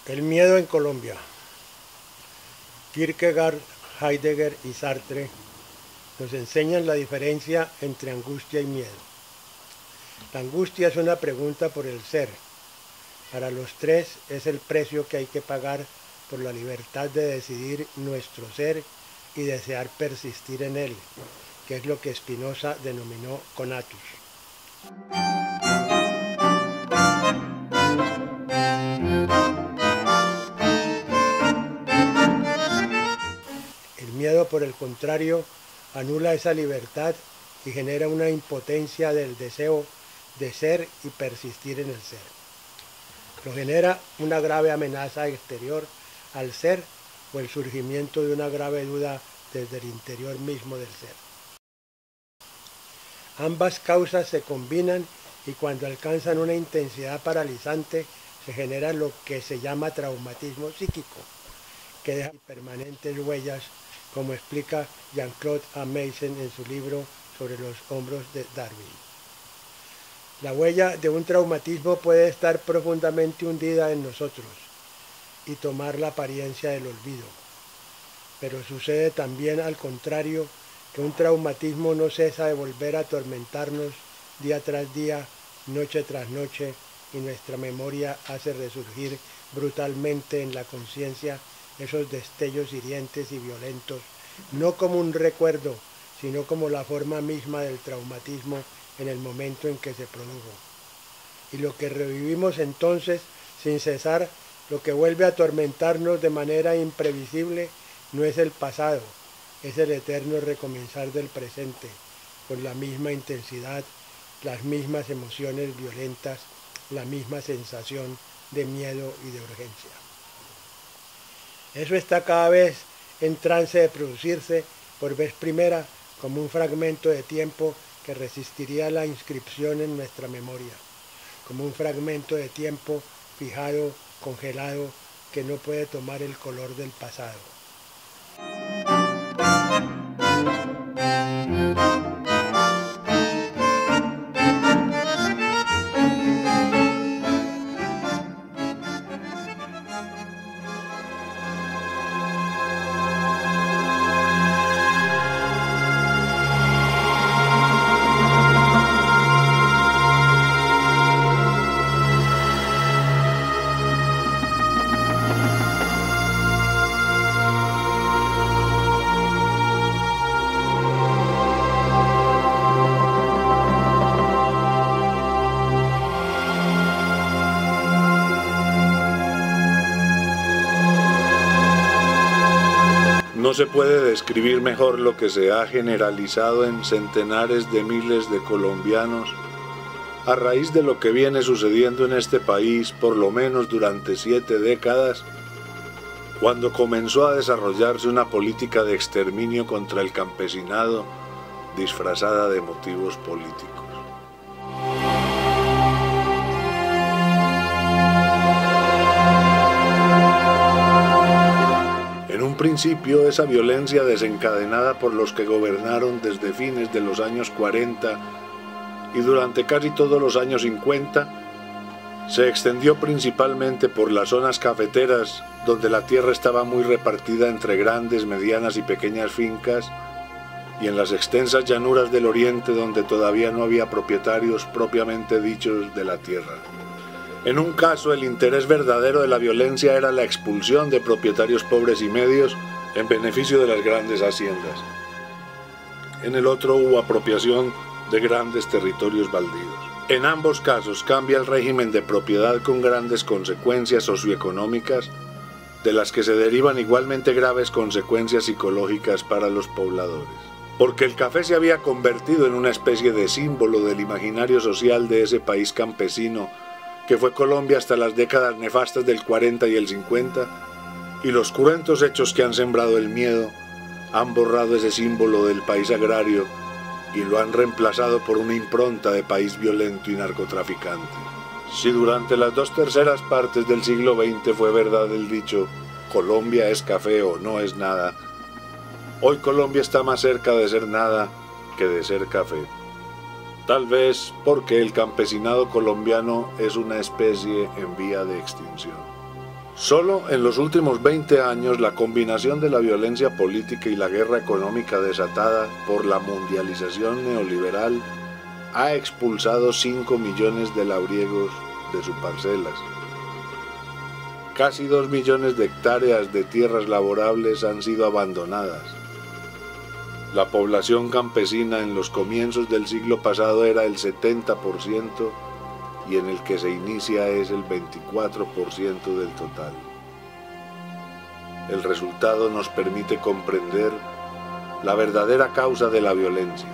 El miedo en Colombia. Kierkegaard, Heidegger y Sartre nos enseñan la diferencia entre angustia y miedo. La angustia es una pregunta por el ser. Para los tres es el precio que hay que pagar por la libertad de decidir nuestro ser y desear persistir en él, que es lo que Spinoza denominó conatus. El miedo, por el contrario, anula esa libertad y genera una impotencia del deseo de ser y persistir en el ser. Lo genera una grave amenaza exterior al ser o el surgimiento de una grave duda desde el interior mismo del ser. Ambas causas se combinan y cuando alcanzan una intensidad paralizante se genera lo que se llama traumatismo psíquico, que deja permanentes huellas, como explica Jean-Claude Ameisen en su libro Sobre los hombros de Darwin. La huella de un traumatismo puede estar profundamente hundida en nosotros y tomar la apariencia del olvido, pero sucede también al contrario, que un traumatismo no cesa de volver a atormentarnos día tras día, noche tras noche, y nuestra memoria hace resurgir brutalmente en la conciencia esos destellos hirientes y violentos, no como un recuerdo, sino como la forma misma del traumatismo en el momento en que se produjo. Y lo que revivimos entonces, sin cesar, lo que vuelve a atormentarnos de manera imprevisible, no es el pasado, es el eterno recomenzar del presente, con la misma intensidad, las mismas emociones violentas, la misma sensación de miedo y de urgencia. Eso está cada vez en trance de producirse por vez primera como un fragmento de tiempo que resistiría la inscripción en nuestra memoria, como un fragmento de tiempo fijado, congelado, que no puede tomar el color del pasado. No se puede describir mejor lo que se ha generalizado en centenares de miles de colombianos a raíz de lo que viene sucediendo en este país por lo menos durante 7 décadas, cuando comenzó a desarrollarse una política de exterminio contra el campesinado disfrazada de motivos políticos. En un principio, esa violencia desencadenada por los que gobernaron desde fines de los años 40 y durante casi todos los años 50, se extendió principalmente por las zonas cafeteras, donde la tierra estaba muy repartida entre grandes, medianas y pequeñas fincas, y en las extensas llanuras del oriente, donde todavía no había propietarios propiamente dichos de la tierra. En un caso, el interés verdadero de la violencia era la expulsión de propietarios pobres y medios en beneficio de las grandes haciendas. En el otro hubo apropiación de grandes territorios baldíos. En ambos casos cambia el régimen de propiedad con grandes consecuencias socioeconómicas, de las que se derivan igualmente graves consecuencias psicológicas para los pobladores. Porque el café se había convertido en una especie de símbolo del imaginario social de ese país campesino que fue Colombia hasta las décadas nefastas del 40 y el 50, y los cruentos hechos que han sembrado el miedo han borrado ese símbolo del país agrario y lo han reemplazado por una impronta de país violento y narcotraficante. Si durante las 2/3 partes del siglo XX fue verdad el dicho «Colombia es café o no es nada», hoy Colombia está más cerca de ser nada que de ser café. Tal vez porque el campesinado colombiano es una especie en vía de extinción. Solo en los últimos 20 años la combinación de la violencia política y la guerra económica desatada por la mundialización neoliberal ha expulsado 5 millones de labriegos de sus parcelas. Casi 2 millones de hectáreas de tierras laborables han sido abandonadas. La población campesina en los comienzos del siglo pasado era el 70% y en el que se inicia es el 24% del total. El resultado nos permite comprender la verdadera causa de la violencia,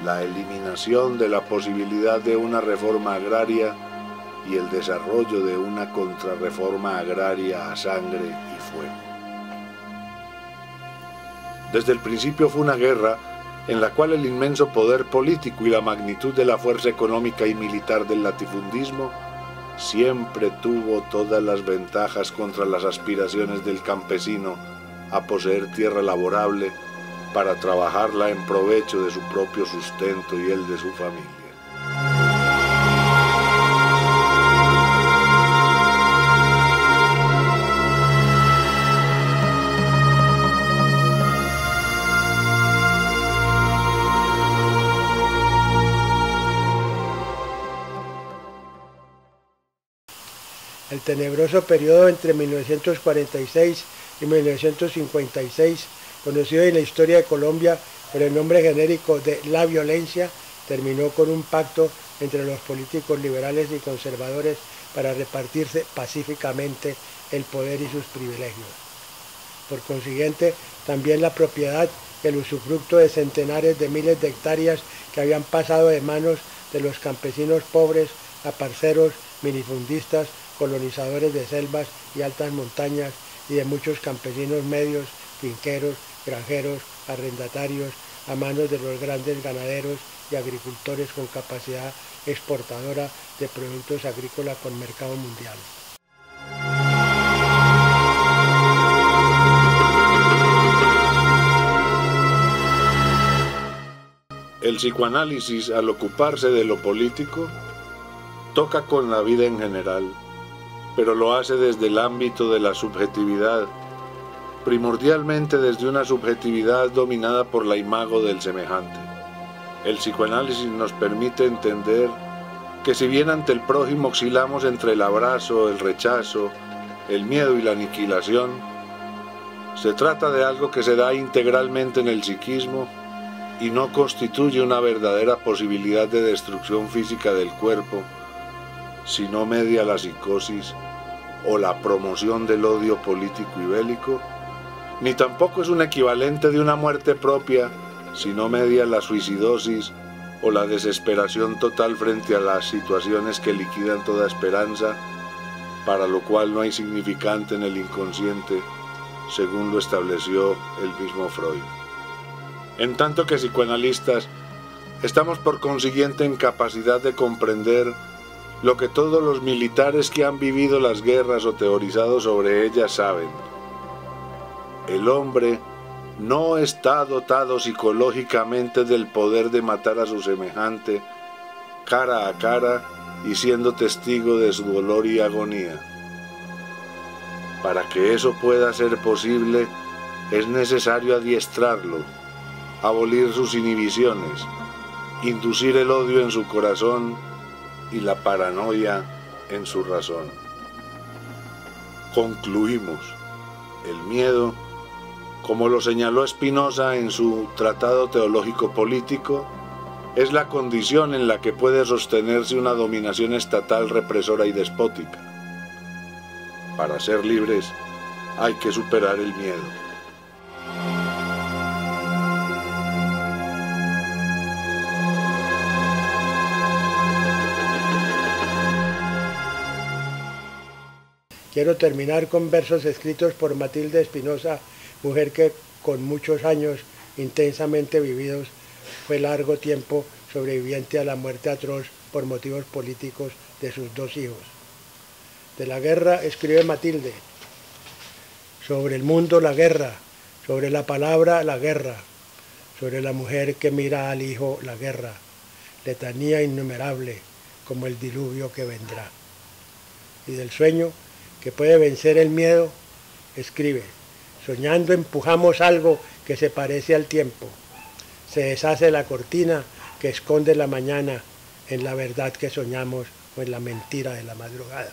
la eliminación de la posibilidad de una reforma agraria y el desarrollo de una contrarreforma agraria a sangre y fuego. Desde el principio fue una guerra en la cual el inmenso poder político y la magnitud de la fuerza económica y militar del latifundismo siempre tuvo todas las ventajas contra las aspiraciones del campesino a poseer tierra laborable para trabajarla en provecho de su propio sustento y el de su familia. El tenebroso periodo entre 1946 y 1956, conocido en la historia de Colombia por el nombre genérico de la violencia, terminó con un pacto entre los políticos liberales y conservadores para repartirse pacíficamente el poder y sus privilegios. Por consiguiente, también la propiedad y el usufructo de centenares de miles de hectáreas que habían pasado de manos de los campesinos pobres a parceros, minifundistas, colonizadores de selvas y altas montañas y de muchos campesinos medios, finqueros, granjeros, arrendatarios, a manos de los grandes ganaderos y agricultores con capacidad exportadora de productos agrícolas con mercado mundial. El psicoanálisis, al ocuparse de lo político, toca con la vida en general, pero lo hace desde el ámbito de la subjetividad, primordialmente desde una subjetividad dominada por la imago del semejante. El psicoanálisis nos permite entender que si bien ante el prójimo oscilamos entre el abrazo, el rechazo, el miedo y la aniquilación, se trata de algo que se da integralmente en el psiquismo y no constituye una verdadera posibilidad de destrucción física del cuerpo, si no media la psicosis o la promoción del odio político y bélico, ni tampoco es un equivalente de una muerte propia, si no media la suicidosis o la desesperación total frente a las situaciones que liquidan toda esperanza, para lo cual no hay significante en el inconsciente, según lo estableció el mismo Freud. En tanto que psicoanalistas, estamos por consiguiente en capacidad de comprender lo que todos los militares que han vivido las guerras o teorizado sobre ellas saben. El hombre no está dotado psicológicamente del poder de matar a su semejante cara a cara y siendo testigo de su dolor y agonía. Para que eso pueda ser posible, es necesario adiestrarlo, abolir sus inhibiciones, inducir el odio en su corazón y la paranoia en su razón. Concluimos, el miedo, como lo señaló Spinoza en su Tratado Teológico Político, es la condición en la que puede sostenerse una dominación estatal represora y despótica. Para ser libres hay que superar el miedo. Quiero terminar con versos escritos por Matilde Espinosa, mujer que con muchos años intensamente vividos fue largo tiempo sobreviviente a la muerte atroz por motivos políticos de sus 2 hijos. De la guerra escribe Matilde: sobre el mundo la guerra, sobre la palabra la guerra, sobre la mujer que mira al hijo la guerra, letanía innumerable como el diluvio que vendrá. Y del sueño, que puede vencer el miedo, escribe: soñando empujamos algo que se parece al tiempo. Se deshace la cortina que esconde la mañana en la verdad que soñamos o en la mentira de la madrugada.